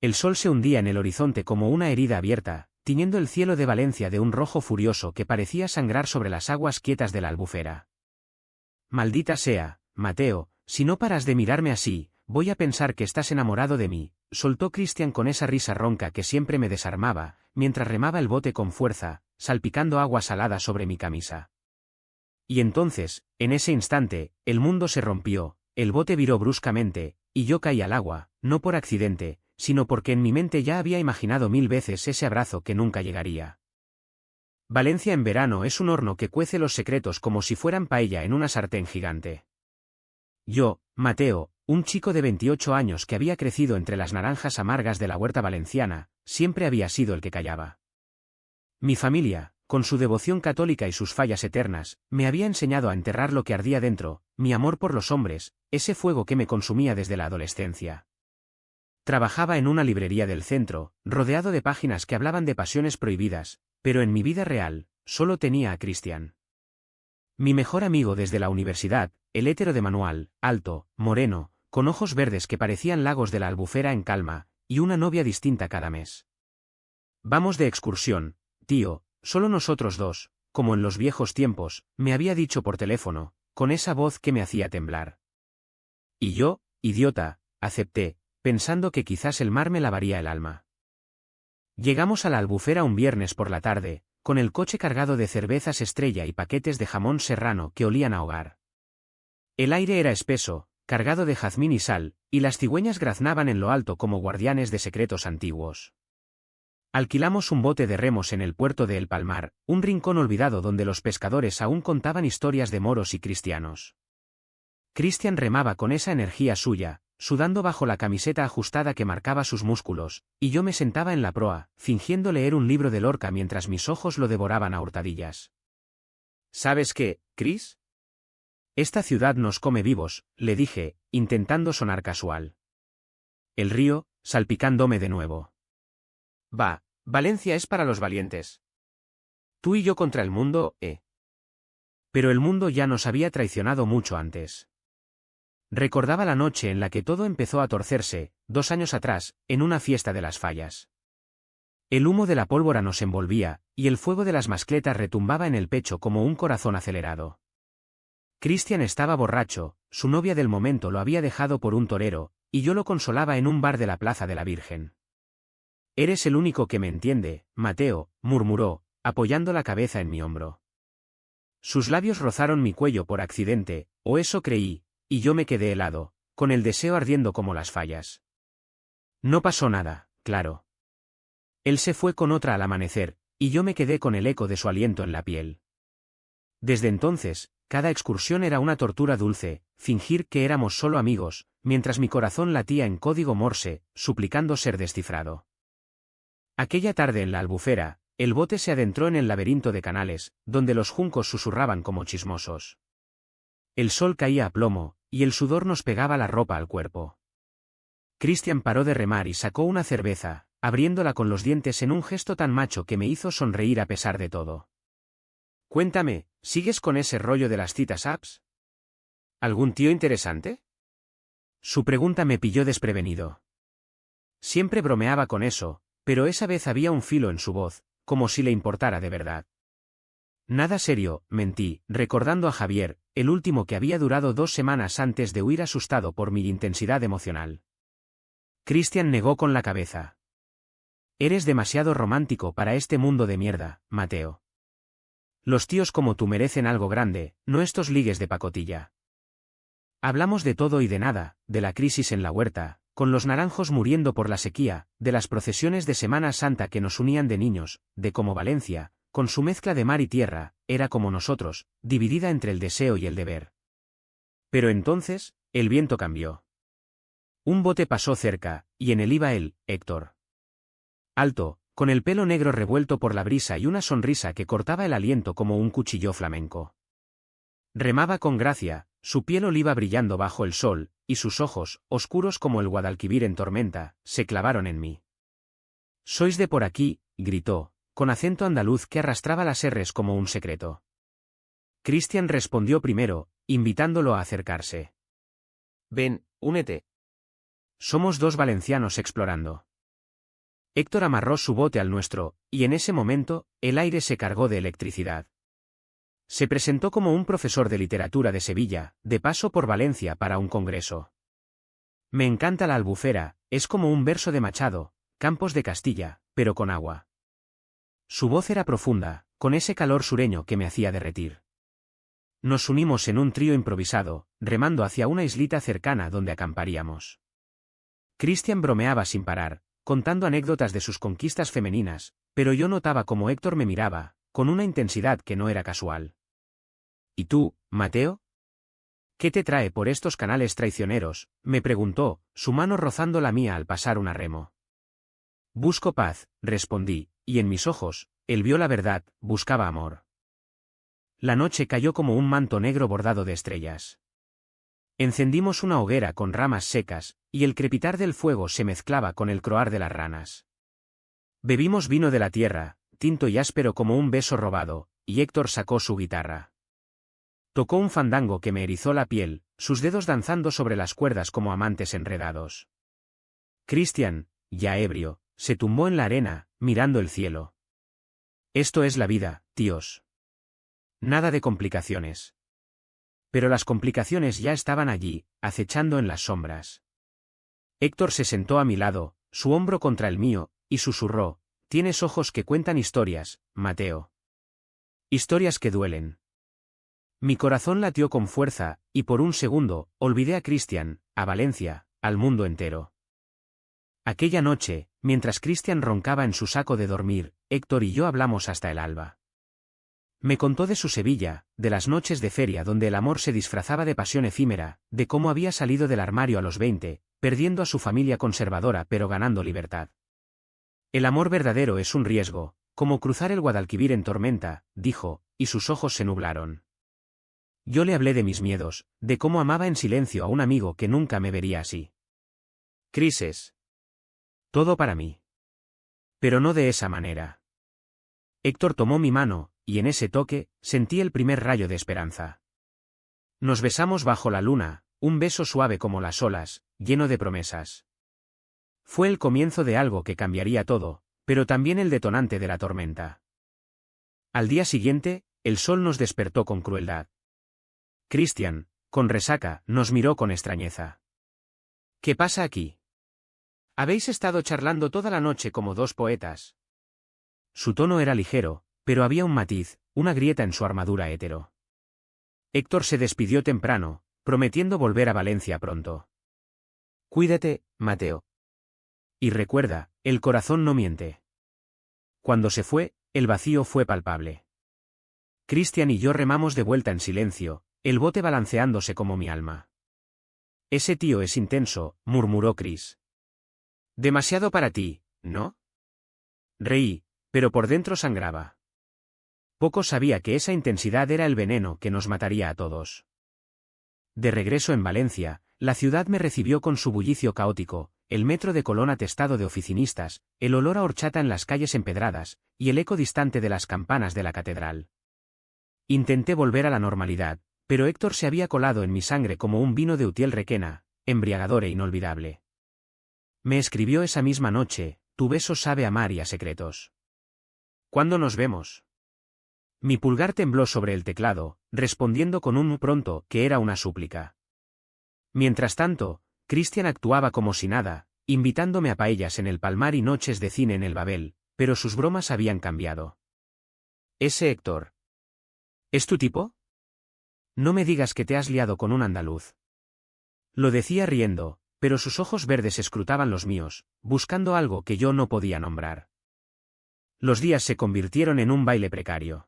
El sol se hundía en el horizonte como una herida abierta, tiñendo el cielo de Valencia de un rojo furioso que parecía sangrar sobre las aguas quietas de la Albufera. Maldita sea, Mateo, si no paras de mirarme así, voy a pensar que estás enamorado de mí, soltó Cristian con esa risa ronca que siempre me desarmaba, mientras remaba el bote con fuerza, salpicando agua salada sobre mi camisa. Y entonces, en ese instante, el mundo se rompió, el bote viró bruscamente, y yo caí al agua, no por accidente, sino porque en mi mente ya había imaginado 1000 veces ese abrazo que nunca llegaría. Valencia en verano es un horno que cuece los secretos como si fueran paella en una sartén gigante. Yo, Mateo, un chico de 28 años que había crecido entre las naranjas amargas de la huerta valenciana, siempre había sido el que callaba. Mi familia, con su devoción católica y sus fallas eternas, me había enseñado a enterrar lo que ardía dentro, mi amor por los hombres, ese fuego que me consumía desde la adolescencia. Trabajaba en una librería del centro, rodeado de páginas que hablaban de pasiones prohibidas, pero en mi vida real, solo tenía a Cristian. Mi mejor amigo desde la universidad, el hétero de manual, alto, moreno, con ojos verdes que parecían lagos de la Albufera en calma, y una novia distinta cada mes. Vamos de excursión, tío, solo nosotros dos, como en los viejos tiempos, me había dicho por teléfono, con esa voz que me hacía temblar. Y yo, idiota, acepté, pensando que quizás el mar me lavaría el alma. Llegamos a la Albufera un viernes por la tarde, con el coche cargado de cervezas Estrella y paquetes de jamón serrano que olían a hogar. El aire era espeso, cargado de jazmín y sal, y las cigüeñas graznaban en lo alto como guardianes de secretos antiguos. Alquilamos un bote de remos en el puerto de El Palmar, un rincón olvidado donde los pescadores aún contaban historias de moros y cristianos. Cristian remaba con esa energía suya, sudando bajo la camiseta ajustada que marcaba sus músculos, y yo me sentaba en la proa, fingiendo leer un libro de Lorca mientras mis ojos lo devoraban a hurtadillas. ¿Sabes qué, Chris? Esta ciudad nos come vivos, le dije, intentando sonar casual. El río, salpicándome de nuevo. Va, Valencia es para los valientes. Tú y yo contra el mundo, Pero el mundo ya nos había traicionado mucho antes. Recordaba la noche en la que todo empezó a torcerse, 2 años atrás, en una fiesta de las fallas. El humo de la pólvora nos envolvía, y el fuego de las mascletas retumbaba en el pecho como un corazón acelerado. Cristian estaba borracho, su novia del momento lo había dejado por un torero, y yo lo consolaba en un bar de la Plaza de la Virgen. Eres el único que me entiende, Mateo, murmuró, apoyando la cabeza en mi hombro. Sus labios rozaron mi cuello por accidente, o eso creí, y yo me quedé helado, con el deseo ardiendo como las fallas. No pasó nada, claro. Él se fue con otra al amanecer, y yo me quedé con el eco de su aliento en la piel. Desde entonces, cada excursión era una tortura dulce, fingir que éramos solo amigos, mientras mi corazón latía en código Morse, suplicando ser descifrado. Aquella tarde en la Albufera, el bote se adentró en el laberinto de canales, donde los juncos susurraban como chismosos. El sol caía a plomo, y el sudor nos pegaba la ropa al cuerpo. Cristian paró de remar y sacó una cerveza, abriéndola con los dientes en un gesto tan macho que me hizo sonreír a pesar de todo. Cuéntame, ¿sigues con ese rollo de las citas apps? ¿Algún tío interesante? Su pregunta me pilló desprevenido. Siempre bromeaba con eso, pero esa vez había un filo en su voz, como si le importara de verdad. Nada serio, mentí, recordando a Javier, el último que había durado 2 semanas antes de huir asustado por mi intensidad emocional. Cristian negó con la cabeza. Eres demasiado romántico para este mundo de mierda, Mateo. Los tíos como tú merecen algo grande, no estos ligues de pacotilla. Hablamos de todo y de nada, de la crisis en la huerta, con los naranjos muriendo por la sequía, de las procesiones de Semana Santa que nos unían de niños, de cómo Valencia, con su mezcla de mar y tierra, era como nosotros, dividida entre el deseo y el deber. Pero entonces, el viento cambió. Un bote pasó cerca, y en él iba él, Héctor. Alto, con el pelo negro revuelto por la brisa y una sonrisa que cortaba el aliento como un cuchillo flamenco. Remaba con gracia, su piel oliva brillando bajo el sol, y sus ojos, oscuros como el Guadalquivir en tormenta, se clavaron en mí. «Sois de por aquí», gritó, con acento andaluz que arrastraba las erres como un secreto. Cristian respondió primero, invitándolo a acercarse. «Ven, únete. Somos 2 valencianos explorando». Héctor amarró su bote al nuestro, y en ese momento, el aire se cargó de electricidad. Se presentó como un profesor de literatura de Sevilla, de paso por Valencia para un congreso. Me encanta la Albufera, es como un verso de Machado, Campos de Castilla, pero con agua. Su voz era profunda, con ese calor sureño que me hacía derretir. Nos unimos en un trío improvisado, remando hacia una islita cercana donde acamparíamos. Cristian bromeaba sin parar, contando anécdotas de sus conquistas femeninas, pero yo notaba cómo Héctor me miraba, con una intensidad que no era casual. ¿Y tú, Mateo? ¿Qué te trae por estos canales traicioneros?, me preguntó, su mano rozando la mía al pasar una remo. Busco paz, respondí, y en mis ojos, él vio la verdad, buscaba amor. La noche cayó como un manto negro bordado de estrellas. Encendimos una hoguera con ramas secas, y el crepitar del fuego se mezclaba con el croar de las ranas. Bebimos vino de la tierra, tinto y áspero como un beso robado, y Héctor sacó su guitarra. Tocó un fandango que me erizó la piel, sus dedos danzando sobre las cuerdas como amantes enredados. Cristian, ya ebrio, se tumbó en la arena, mirando el cielo. Esto es la vida, tíos. Nada de complicaciones. Pero las complicaciones ya estaban allí, acechando en las sombras. Héctor se sentó a mi lado, su hombro contra el mío, y susurró: «Tienes ojos que cuentan historias, Mateo. Historias que duelen». Mi corazón latió con fuerza, y por un segundo, olvidé a Cristian, a Valencia, al mundo entero. Aquella noche, mientras Cristian roncaba en su saco de dormir, Héctor y yo hablamos hasta el alba. Me contó de su Sevilla, de las noches de feria donde el amor se disfrazaba de pasión efímera, de cómo había salido del armario a los 20, perdiendo a su familia conservadora pero ganando libertad. El amor verdadero es un riesgo, como cruzar el Guadalquivir en tormenta, dijo, y sus ojos se nublaron. Yo le hablé de mis miedos, de cómo amaba en silencio a un amigo que nunca me vería así. Crises. Todo para mí. Pero no de esa manera. Héctor tomó mi mano, y en ese toque, sentí el primer rayo de esperanza. Nos besamos bajo la luna, un beso suave como las olas, lleno de promesas. Fue el comienzo de algo que cambiaría todo, pero también el detonante de la tormenta. Al día siguiente, el sol nos despertó con crueldad. Cristian, con resaca, nos miró con extrañeza. ¿Qué pasa aquí? Habéis estado charlando toda la noche como dos poetas. Su tono era ligero, pero había un matiz, una grieta en su armadura hétero. Héctor se despidió temprano, prometiendo volver a Valencia pronto. Cuídate, Mateo. Y recuerda, el corazón no miente. Cuando se fue, el vacío fue palpable. Cristian y yo remamos de vuelta en silencio, el bote balanceándose como mi alma. Ese tío es intenso, murmuró Chris. Demasiado para ti, ¿no? Reí, pero por dentro sangraba. Poco sabía que esa intensidad era el veneno que nos mataría a todos. De regreso en Valencia, la ciudad me recibió con su bullicio caótico, el metro de Colón atestado de oficinistas, el olor a horchata en las calles empedradas, y el eco distante de las campanas de la catedral. Intenté volver a la normalidad, pero Héctor se había colado en mi sangre como un vino de Utiel Requena, embriagador e inolvidable. Me escribió esa misma noche: «Tu beso sabe a mar y a secretos. ¿Cuándo nos vemos?» Mi pulgar tembló sobre el teclado, respondiendo con un pronto que era una súplica. Mientras tanto, Cristian actuaba como si nada, invitándome a paellas en el Palmar y noches de cine en el Babel, pero sus bromas habían cambiado. «¿Ese Héctor es tu tipo? No me digas que te has liado con un andaluz». Lo decía riendo, pero sus ojos verdes escrutaban los míos, buscando algo que yo no podía nombrar. Los días se convirtieron en un baile precario.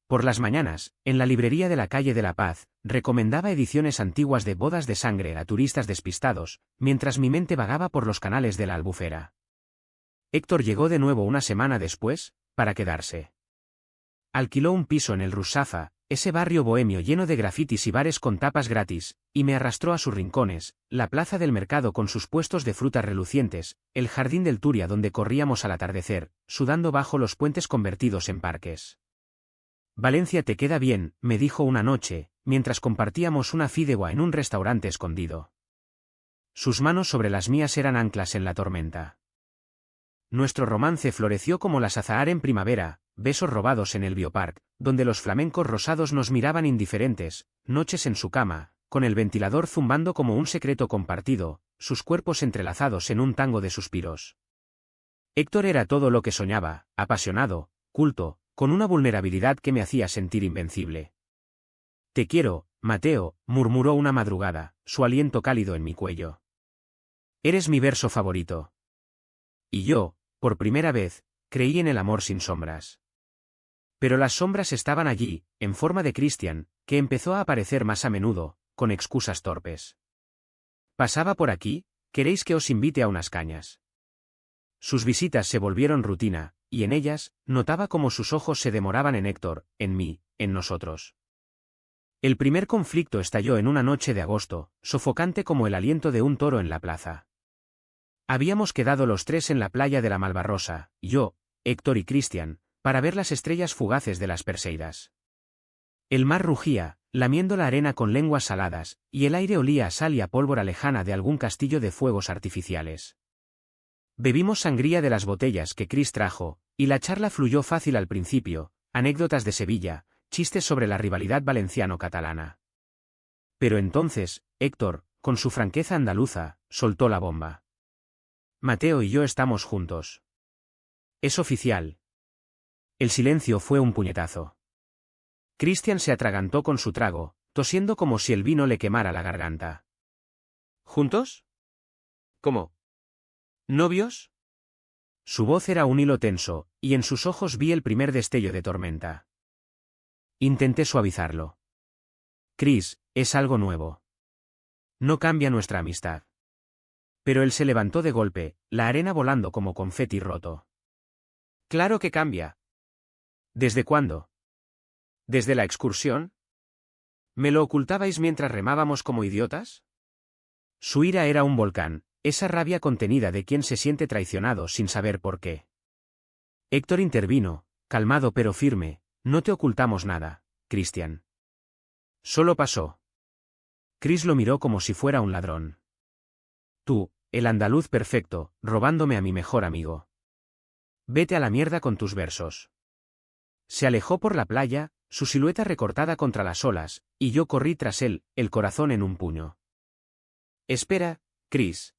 Por las mañanas, en la librería de la calle de la Paz, recomendaba ediciones antiguas de Bodas de Sangre a turistas despistados, mientras mi mente vagaba por los canales de la Albufera. Héctor llegó de nuevo una semana después, para quedarse. Alquiló un piso en el Rusafa, ese barrio bohemio lleno de grafitis y bares con tapas gratis, y me arrastró a sus rincones, la plaza del mercado con sus puestos de frutas relucientes, el jardín del Turia donde corríamos al atardecer, sudando bajo los puentes convertidos en parques. «Valencia te queda bien», me dijo una noche, mientras compartíamos una fideuà en un restaurante escondido. Sus manos sobre las mías eran anclas en la tormenta. nuestro romance floreció como la azahar en primavera, besos robados en el biopark, donde los flamencos rosados nos miraban indiferentes, noches en su cama, con el ventilador zumbando como un secreto compartido, sus cuerpos entrelazados en un tango de suspiros. Héctor era todo lo que soñaba, apasionado, culto, con una vulnerabilidad que me hacía sentir invencible. «Te quiero, Mateo», murmuró una madrugada, su aliento cálido en mi cuello. «Eres mi verso favorito». Y yo, por primera vez, creí en el amor sin sombras. Pero las sombras estaban allí, en forma de Christian, que empezó a aparecer más a menudo, con excusas torpes. «¿Pasaba por aquí? ¿Queréis que os invite a unas cañas?». Sus visitas se volvieron rutina, y en ellas, notaba cómo sus ojos se demoraban en Héctor, en mí, en nosotros. El primer conflicto estalló en una noche de agosto, sofocante como el aliento de un toro en la plaza. Habíamos quedado los tres en la playa de la Malvarrosa, yo, Héctor y Christian, para ver las estrellas fugaces de las Perseidas. El mar rugía, lamiendo la arena con lenguas saladas, y el aire olía a sal y a pólvora lejana de algún castillo de fuegos artificiales. Bebimos sangría de las botellas que Chris trajo, y la charla fluyó fácil al principio, anécdotas de Sevilla, chistes sobre la rivalidad valenciano-catalana. Pero entonces, Héctor, con su franqueza andaluza, soltó la bomba. «Mateo y yo estamos juntos. Es oficial». El silencio fue un puñetazo. Christian se atragantó con su trago, tosiendo como si el vino le quemara la garganta. «¿Juntos? ¿Cómo? ¿Novios?». Su voz era un hilo tenso, y en sus ojos vi el primer destello de tormenta. Intenté suavizarlo. «Chris, es algo nuevo. No cambia nuestra amistad». Pero él se levantó de golpe, la arena volando como confeti roto. «Claro que cambia». «¿Desde cuándo?». «¿Desde la excursión? ¿Me lo ocultabais mientras remábamos como idiotas?». Su ira era un volcán, esa rabia contenida de quien se siente traicionado sin saber por qué. Héctor intervino, calmado pero firme: «No te ocultamos nada, Christian. Solo pasó». Chris lo miró como si fuera un ladrón. «Tú, el andaluz perfecto, robándome a mi mejor amigo. Vete a la mierda con tus versos». Se alejó por la playa, su silueta recortada contra las olas, y yo corrí tras él, el corazón en un puño. «Espera, Chris.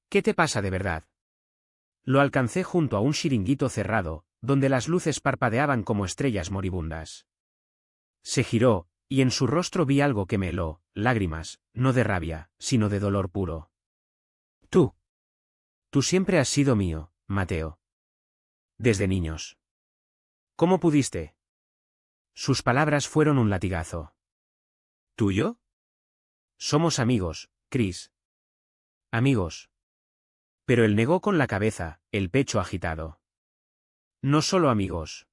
¿Qué te pasa de verdad?». Lo alcancé junto a un chiringuito cerrado, donde las luces parpadeaban como estrellas moribundas. Se giró, y en su rostro vi algo que me heló, lágrimas, no de rabia, sino de dolor puro. Tú siempre has sido mío, Mateo. Desde niños. ¿Cómo pudiste?». Sus palabras fueron un latigazo. «¿Tuyo?». «Somos amigos, Chris». «Amigos». Pero él negó con la cabeza, el pecho agitado. «No solo amigos.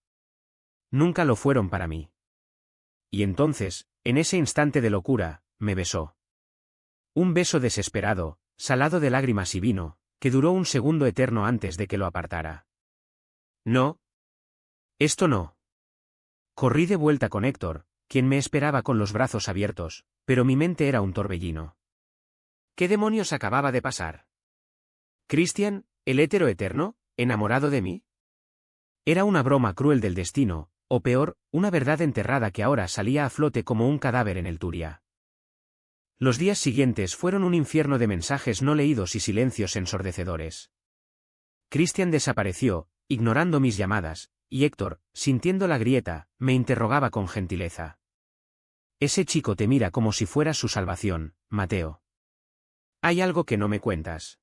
Nunca lo fueron para mí». Y entonces, en ese instante de locura, me besó. Un beso desesperado, salado de lágrimas y vino, que duró un segundo eterno antes de que lo apartara. «No. Esto no». Corrí de vuelta con Héctor, quien me esperaba con los brazos abiertos, pero mi mente era un torbellino. ¿Qué demonios acababa de pasar? ¿Christian, el hétero eterno, enamorado de mí? ¿Era una broma cruel del destino, o peor, una verdad enterrada que ahora salía a flote como un cadáver en el Turia? Los días siguientes fueron un infierno de mensajes no leídos y silencios ensordecedores. Christian desapareció, ignorando mis llamadas, y Héctor, sintiendo la grieta, me interrogaba con gentileza. «Ese chico te mira como si fueras su salvación, Mateo. Hay algo que no me cuentas».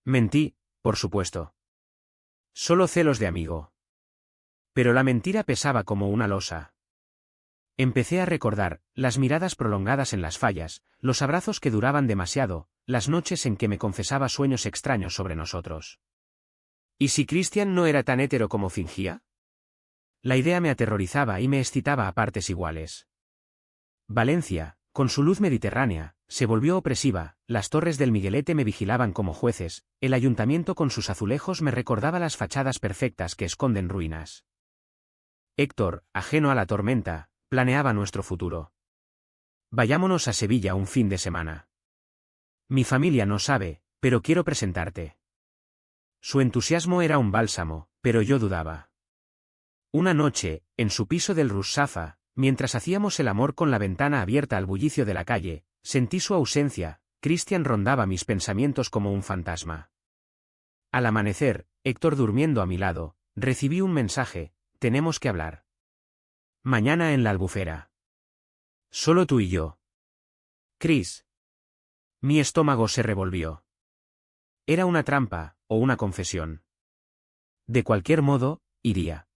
Mentí, por supuesto. Solo celos de amigo. Pero la mentira pesaba como una losa. Empecé a recordar, las miradas prolongadas en las fallas, los abrazos que duraban demasiado, las noches en que me confesaba sueños extraños sobre nosotros. ¿Y si Christian no era tan hétero como fingía? La idea me aterrorizaba y me excitaba a partes iguales. Valencia, con su luz mediterránea, se volvió opresiva, las torres del Miguelete me vigilaban como jueces, el ayuntamiento con sus azulejos me recordaba las fachadas perfectas que esconden ruinas. Héctor, ajeno a la tormenta, planeaba nuestro futuro. «Vayámonos a Sevilla un fin de semana. Mi familia no sabe, pero quiero presentarte». Su entusiasmo era un bálsamo, pero yo dudaba. Una noche, en su piso del Russafa, mientras hacíamos el amor con la ventana abierta al bullicio de la calle, sentí su ausencia. Christian rondaba mis pensamientos como un fantasma. Al amanecer, Héctor durmiendo a mi lado, recibí un mensaje: tenemos que hablar. Mañana en la Albufera. Solo tú y yo. Chris. Mi estómago se revolvió. Era una trampa, o una confesión. De cualquier modo, iría.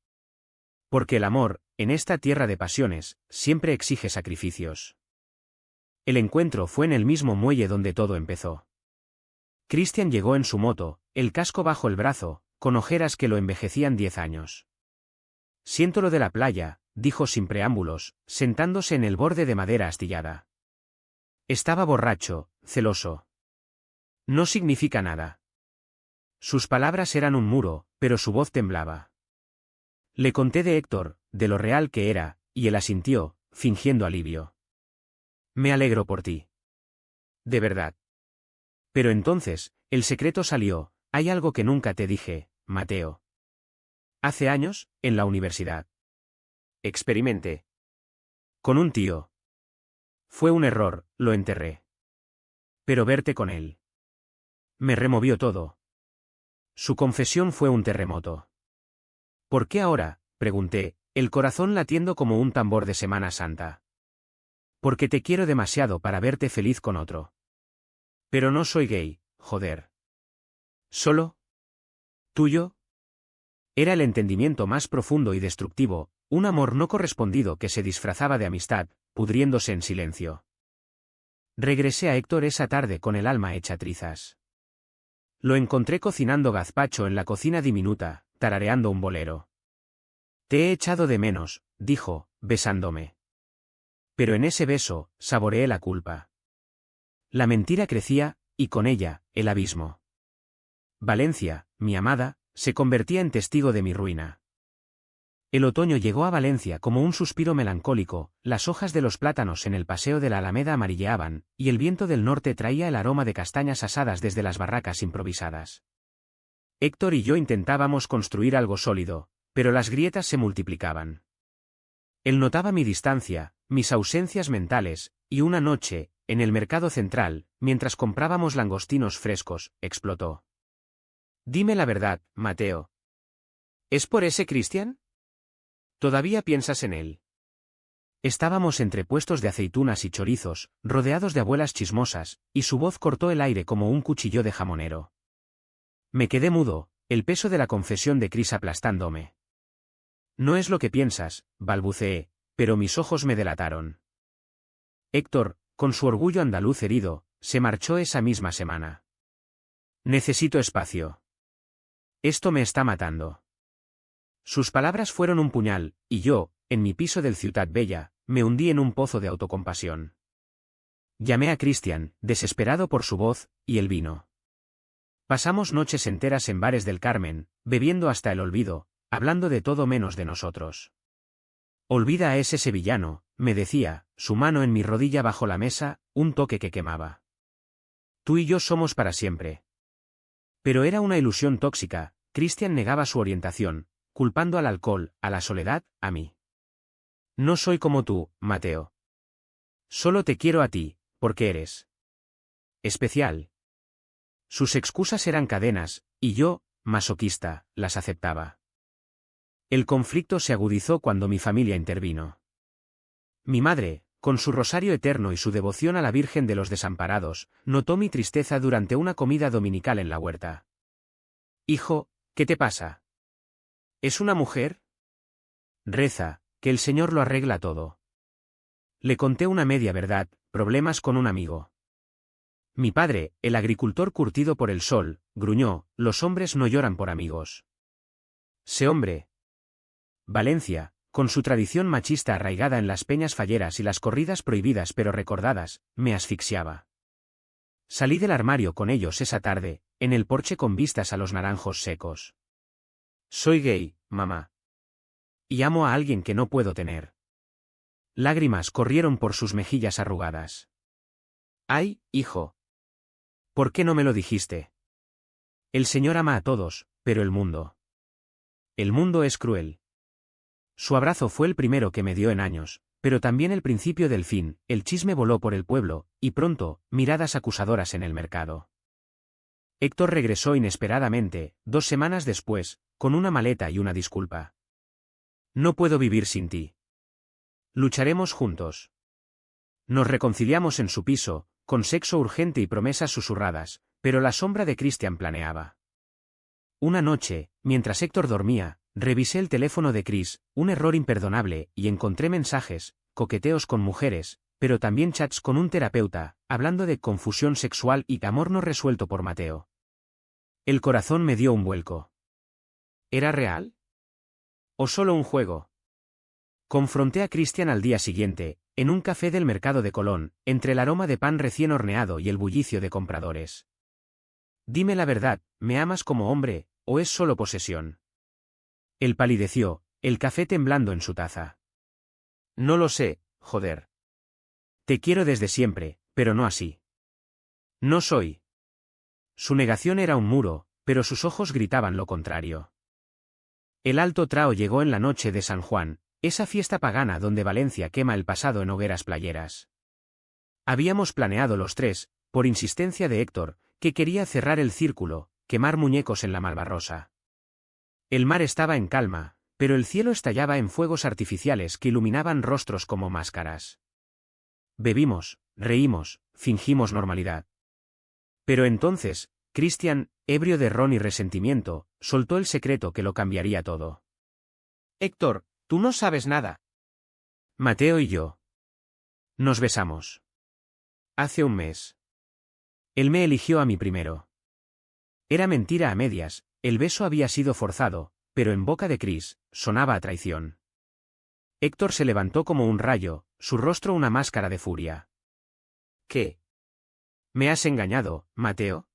Porque el amor, en esta tierra de pasiones, siempre exige sacrificios. El encuentro fue en el mismo muelle donde todo empezó. Christian llegó en su moto, el casco bajo el brazo, con ojeras que lo envejecían 10 años. Siento lo de la playa, dijo sin preámbulos, sentándose en el borde de madera astillada. Estaba borracho, celoso. No significa nada. Sus palabras eran un muro, pero su voz temblaba. Le conté de Héctor, de lo real que era, y él asintió, fingiendo alivio. Me alegro por ti. De verdad. Pero entonces, el secreto salió: hay algo que nunca te dije, Mateo. Hace años, en la universidad. Experimenté. Con un tío. Fue un error, lo enterré. Pero verte con él. Me removió todo. Su confesión fue un terremoto. ¿Por qué ahora?, pregunté, el corazón latiendo como un tambor de Semana Santa. Porque te quiero demasiado para verte feliz con otro. Pero no soy gay, joder. ¿Solo? ¿Tuyo? Era el entendimiento más profundo y destructivo, un amor no correspondido que se disfrazaba de amistad, pudriéndose en silencio. Regresé a Héctor esa tarde con el alma hecha trizas. Lo encontré cocinando gazpacho en la cocina diminuta, tarareando un bolero. Te he echado de menos, dijo, besándome. Pero en ese beso, saboreé la culpa. La mentira crecía, y con ella, el abismo. Valencia, mi amada, se convertía en testigo de mi ruina. El otoño llegó a Valencia como un suspiro melancólico, las hojas de los plátanos en el paseo de la Alameda amarilleaban, y el viento del norte traía el aroma de castañas asadas desde las barracas improvisadas. Héctor y yo intentábamos construir algo sólido, pero las grietas se multiplicaban. Él notaba mi distancia, mis ausencias mentales, y una noche, en el mercado central, mientras comprábamos langostinos frescos, explotó. Dime la verdad, Mateo. ¿Es por ese Christian? ¿Todavía piensas en él? Estábamos entre puestos de aceitunas y chorizos, rodeados de abuelas chismosas, y su voz cortó el aire como un cuchillo de jamonero. Me quedé mudo, el peso de la confesión de Chris aplastándome. No es lo que piensas, balbuceé, pero mis ojos me delataron. Héctor, con su orgullo andaluz herido, se marchó esa misma semana. Necesito espacio. Esto me está matando. Sus palabras fueron un puñal, y yo, en mi piso del Ciutat Bella, me hundí en un pozo de autocompasión. Llamé a Christian, desesperado por su voz, y el vino. Pasamos noches enteras en bares del Carmen, bebiendo hasta el olvido, hablando de todo menos de nosotros. Olvida a ese sevillano, me decía, su mano en mi rodilla bajo la mesa, un toque que quemaba. Tú y yo somos para siempre. Pero era una ilusión tóxica. Christian negaba su orientación, culpando al alcohol, a la soledad, a mí. No soy como tú, Mateo. Solo te quiero a ti, porque eres especial. Sus excusas eran cadenas, y yo, masoquista, las aceptaba. El conflicto se agudizó cuando mi familia intervino. Mi madre, con su rosario eterno y su devoción a la Virgen de los Desamparados, notó mi tristeza durante una comida dominical en la huerta. Hijo, ¿qué te pasa? ¿Es una mujer? Reza, que el Señor lo arregla todo. Le conté una media verdad, problemas con un amigo. Mi padre, el agricultor curtido por el sol, gruñó, los hombres no lloran por amigos. Sé hombre. Valencia, con su tradición machista arraigada en las peñas falleras y las corridas prohibidas pero recordadas, me asfixiaba. Salí del armario con ellos esa tarde, en el porche con vistas a los naranjos secos. Soy gay, mamá. Y amo a alguien que no puedo tener. Lágrimas corrieron por sus mejillas arrugadas. ¡Ay, hijo! ¿Por qué no me lo dijiste? El Señor ama a todos, pero el mundo. El mundo es cruel. Su abrazo fue el primero que me dio en años, pero también el principio del fin. El chisme voló por el pueblo, y pronto, miradas acusadoras en el mercado. Héctor regresó inesperadamente, 2 semanas después, con una maleta y una disculpa. No puedo vivir sin ti. Lucharemos juntos. Nos reconciliamos en su piso, con sexo urgente y promesas susurradas, pero la sombra de Christian planeaba. Una noche, mientras Héctor dormía, revisé el teléfono de Chris, un error imperdonable, y encontré mensajes, coqueteos con mujeres, pero también chats con un terapeuta, hablando de confusión sexual y amor no resuelto por Mateo. El corazón me dio un vuelco. ¿Era real? ¿O solo un juego? Confronté a Christian al día siguiente, en un café del mercado de Colón, entre el aroma de pan recién horneado y el bullicio de compradores. Dime la verdad, ¿me amas como hombre, o es solo posesión? Él palideció, el café temblando en su taza. No lo sé, joder. Te quiero desde siempre, pero no así. No soy. Su negación era un muro, pero sus ojos gritaban lo contrario. El Alto Trao llegó en la noche de San Juan, esa fiesta pagana donde Valencia quema el pasado en hogueras playeras. Habíamos planeado los tres, por insistencia de Héctor, que quería cerrar el círculo, quemar muñecos en la Malvarrosa. El mar estaba en calma, pero el cielo estallaba en fuegos artificiales que iluminaban rostros como máscaras. Bebimos, reímos, fingimos normalidad. Pero entonces, Christian, ebrio de ron y resentimiento, soltó el secreto que lo cambiaría todo. Héctor, tú no sabes nada. Mateo y yo. Nos besamos. Hace un mes. Él me eligió a mí primero. Era mentira a medias, el beso había sido forzado, pero en boca de Chris, sonaba a traición. Héctor se levantó como un rayo, su rostro una máscara de furia. ¿Qué? ¿Me has engañado, Mateo?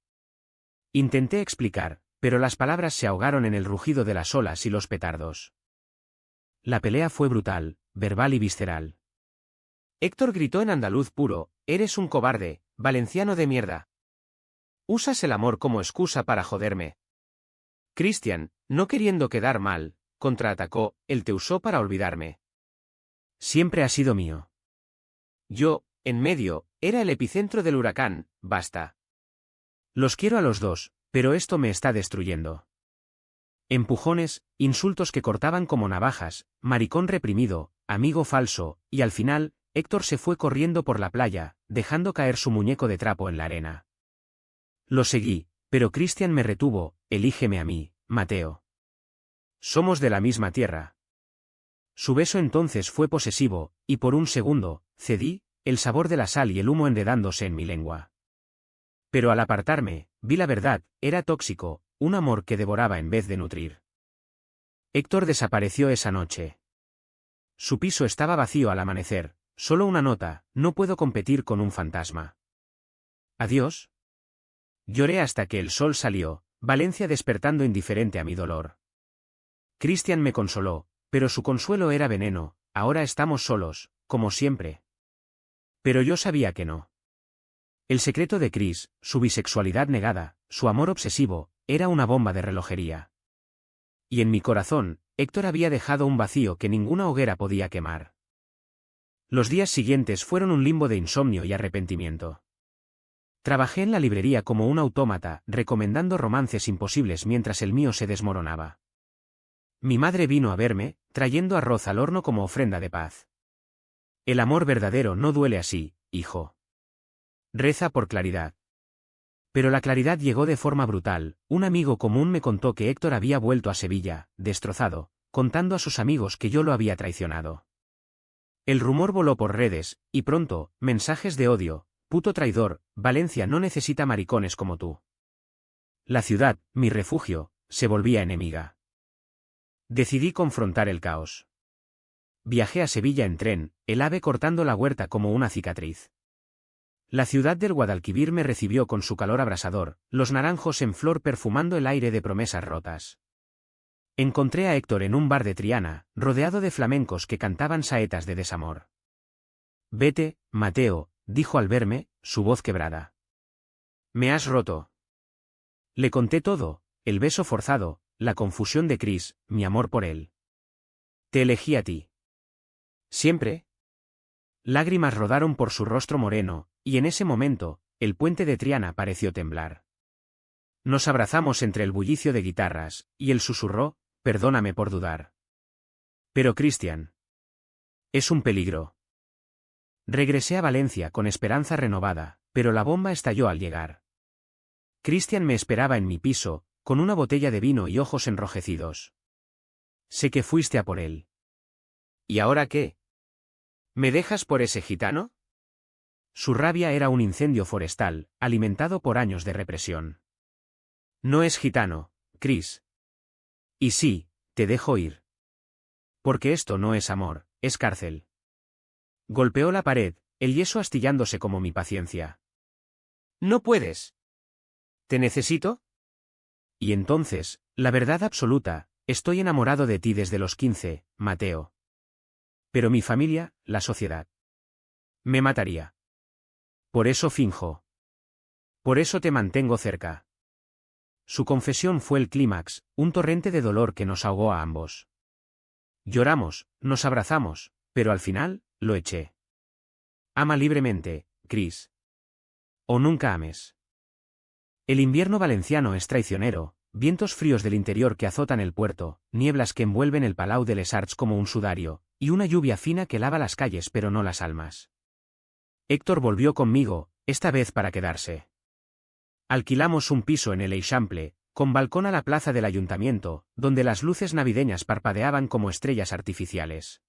Intenté explicar, pero las palabras se ahogaron en el rugido de las olas y los petardos. La pelea fue brutal, verbal y visceral. Héctor gritó en andaluz puro, «Eres un cobarde, valenciano de mierda. Usas el amor como excusa para joderme». Christian, no queriendo quedar mal, contraatacó, «Él te usó para olvidarme. Siempre ha sido mío. Yo, en medio, era el epicentro del huracán, basta. Los quiero a los dos, pero esto me está destruyendo». Empujones, insultos que cortaban como navajas, maricón reprimido, amigo falso, y al final, Héctor se fue corriendo por la playa, dejando caer su muñeco de trapo en la arena. Lo seguí, pero Christian me retuvo, «Elígeme a mí, Mateo. Somos de la misma tierra». Su beso entonces fue posesivo, y por un segundo, cedí, el sabor de la sal y el humo enredándose en mi lengua. Pero al apartarme, vi la verdad, era tóxico, un amor que devoraba en vez de nutrir. Héctor desapareció esa noche. Su piso estaba vacío al amanecer, solo una nota, «No puedo competir con un fantasma». ¿Adiós? Lloré hasta que el sol salió, Valencia despertando indiferente a mi dolor. Christian me consoló, pero su consuelo era veneno, ahora estamos solos, como siempre. Pero yo sabía que no. El secreto de Chris, su bisexualidad negada, su amor obsesivo, era una bomba de relojería. Y en mi corazón, Héctor había dejado un vacío que ninguna hoguera podía quemar. Los días siguientes fueron un limbo de insomnio y arrepentimiento. Trabajé en la librería como un autómata, recomendando romances imposibles mientras el mío se desmoronaba. Mi madre vino a verme, trayendo arroz al horno como ofrenda de paz. El amor verdadero no duele así, hijo. Reza por claridad. Pero la claridad llegó de forma brutal. Un amigo común me contó que Héctor había vuelto a Sevilla, destrozado, contando a sus amigos que yo lo había traicionado. El rumor voló por redes, y pronto, mensajes de odio, «Puto traidor, Valencia no necesita maricones como tú». La ciudad, mi refugio, se volvía enemiga. Decidí confrontar el caos. Viajé a Sevilla en tren, el ave cortando la huerta como una cicatriz. La ciudad del Guadalquivir me recibió con su calor abrasador, los naranjos en flor perfumando el aire de promesas rotas. Encontré a Héctor en un bar de Triana, rodeado de flamencos que cantaban saetas de desamor. «Vete, Mateo», dijo al verme, su voz quebrada. «Me has roto». Le conté todo, el beso forzado, la confusión de Chris, mi amor por él. Te elegí a ti. ¿Siempre? Lágrimas rodaron por su rostro moreno, y en ese momento, el puente de Triana pareció temblar. Nos abrazamos entre el bullicio de guitarras, y él susurró, perdóname por dudar. Pero Christian. Es un peligro. Regresé a Valencia con esperanza renovada, pero la bomba estalló al llegar. Christian me esperaba en mi piso, con una botella de vino y ojos enrojecidos. Sé que fuiste a por él. ¿Y ahora qué? ¿Me dejas por ese gitano? Su rabia era un incendio forestal, alimentado por años de represión. No es gitano, Chris. Y sí, te dejo ir. Porque esto no es amor, es cárcel. Golpeó la pared, el yeso astillándose como mi paciencia. No puedes. ¿Te necesito? Y entonces, la verdad absoluta, estoy enamorado de ti desde los 15, Mateo. Pero mi familia, la sociedad. Me mataría. Por eso finjo. Por eso te mantengo cerca. Su confesión fue el clímax, un torrente de dolor que nos ahogó a ambos. Lloramos, nos abrazamos, pero al final, lo eché. Ama libremente, Chris. O nunca ames. El invierno valenciano es traicionero, vientos fríos del interior que azotan el puerto, nieblas que envuelven el Palau de les Arts como un sudario, y una lluvia fina que lava las calles pero no las almas. Héctor volvió conmigo, esta vez para quedarse. Alquilamos un piso en el Eixample, con balcón a la plaza del ayuntamiento, donde las luces navideñas parpadeaban como estrellas artificiales.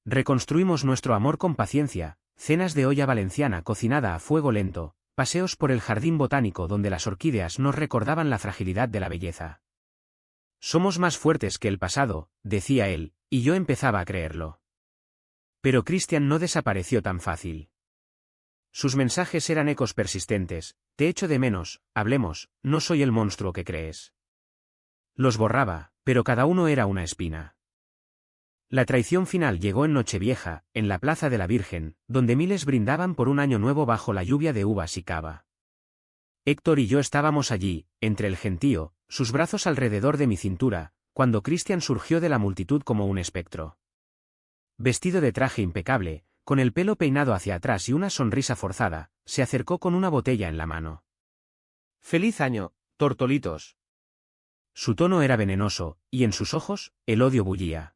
Reconstruimos nuestro amor con paciencia, cenas de olla valenciana cocinada a fuego lento, paseos por el jardín botánico donde las orquídeas nos recordaban la fragilidad de la belleza. Somos más fuertes que el pasado, decía él, y yo empezaba a creerlo. Pero Christian no desapareció tan fácil. Sus mensajes eran ecos persistentes, te echo de menos, hablemos, no soy el monstruo que crees. Los borraba, pero cada uno era una espina. La traición final llegó en Nochevieja, en la Plaza de la Virgen, donde miles brindaban por un año nuevo bajo la lluvia de uvas y cava. Héctor y yo estábamos allí, entre el gentío, sus brazos alrededor de mi cintura, cuando Christian surgió de la multitud como un espectro. Vestido de traje impecable, con el pelo peinado hacia atrás y una sonrisa forzada, se acercó con una botella en la mano. «¡Feliz año, tortolitos!». Su tono era venenoso, y en sus ojos, el odio bullía.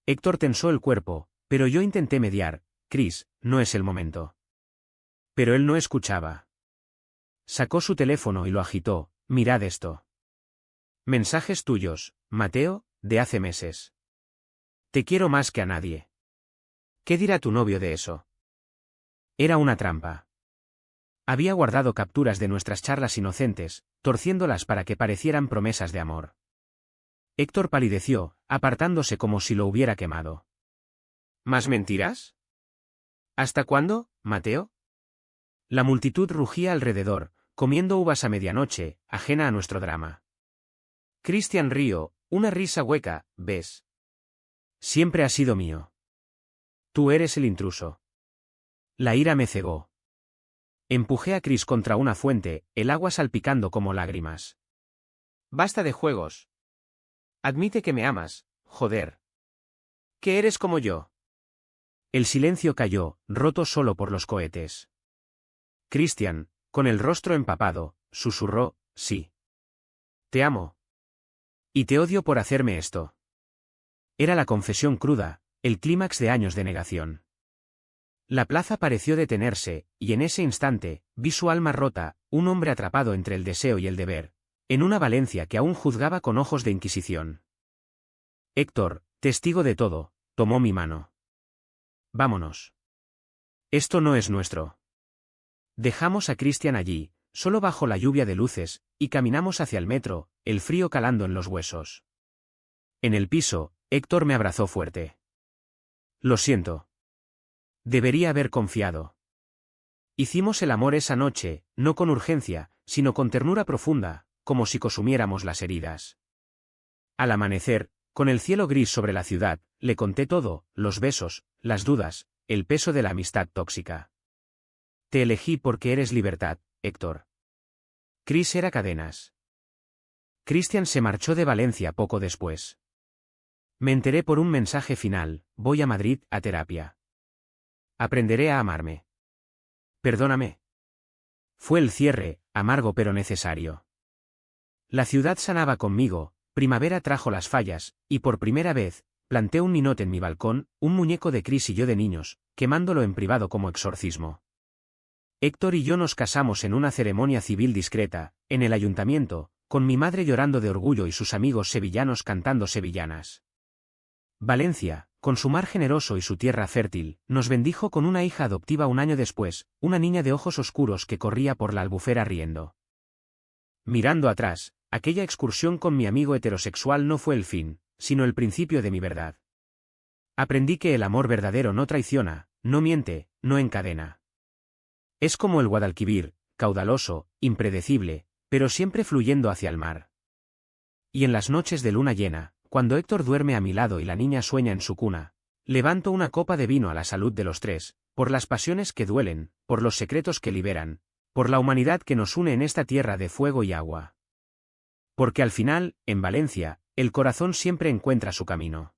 Héctor tensó el cuerpo, pero yo intenté mediar, Chris, no es el momento. Pero él no escuchaba. Sacó su teléfono y lo agitó, mirad esto. Mensajes tuyos, Mateo, de hace meses. Te quiero más que a nadie. ¿Qué dirá tu novio de eso? Era una trampa. Había guardado capturas de nuestras charlas inocentes, torciéndolas para que parecieran promesas de amor. Héctor palideció, apartándose como si lo hubiera quemado. ¿Más mentiras? ¿Hasta cuándo, Mateo? La multitud rugía alrededor, comiendo uvas a medianoche, ajena a nuestro drama. Christian rió, una risa hueca, ¿ves? Siempre ha sido mío. Tú eres el intruso. La ira me cegó. Empujé a Chris contra una fuente, el agua salpicando como lágrimas. Basta de juegos. Admite que me amas, joder. Que eres como yo. El silencio cayó, roto solo por los cohetes. Christian, con el rostro empapado, susurró, sí. Te amo. Y te odio por hacerme esto. Era la confesión cruda, el clímax de años de negación. La plaza pareció detenerse, y en ese instante, vi su alma rota, un hombre atrapado entre el deseo y el deber, en una Valencia que aún juzgaba con ojos de inquisición. Héctor, testigo de todo, tomó mi mano. Vámonos. Esto no es nuestro. Dejamos a Christian allí, solo bajo la lluvia de luces, y caminamos hacia el metro, el frío calando en los huesos. En el piso, Héctor me abrazó fuerte. Lo siento. Debería haber confiado. Hicimos el amor esa noche, no con urgencia, sino con ternura profunda, como si consumiéramos las heridas. Al amanecer, con el cielo gris sobre la ciudad, le conté todo, los besos, las dudas, el peso de la amistad tóxica. Te elegí porque eres libertad, Héctor. Chris era cadenas. Christian se marchó de Valencia poco después. Me enteré por un mensaje final: voy a Madrid, a terapia. Aprenderé a amarme. Perdóname. Fue el cierre, amargo pero necesario. La ciudad sanaba conmigo, primavera trajo las fallas, y por primera vez, planté un ninote en mi balcón, un muñeco de Chris y yo de niños, quemándolo en privado como exorcismo. Héctor y yo nos casamos en una ceremonia civil discreta, en el ayuntamiento, con mi madre llorando de orgullo y sus amigos sevillanos cantando sevillanas. Valencia, con su mar generoso y su tierra fértil, nos bendijo con una hija adoptiva un año después, una niña de ojos oscuros que corría por la Albufera riendo. Mirando atrás, aquella excursión con mi amigo heterosexual no fue el fin, sino el principio de mi verdad. Aprendí que el amor verdadero no traiciona, no miente, no encadena. Es como el Guadalquivir, caudaloso, impredecible, pero siempre fluyendo hacia el mar. Y en las noches de luna llena, cuando Héctor duerme a mi lado y la niña sueña en su cuna, levanto una copa de vino a la salud de los tres, por las pasiones que duelen, por los secretos que liberan, por la humanidad que nos une en esta tierra de fuego y agua. Porque al final, en Valencia, el corazón siempre encuentra su camino.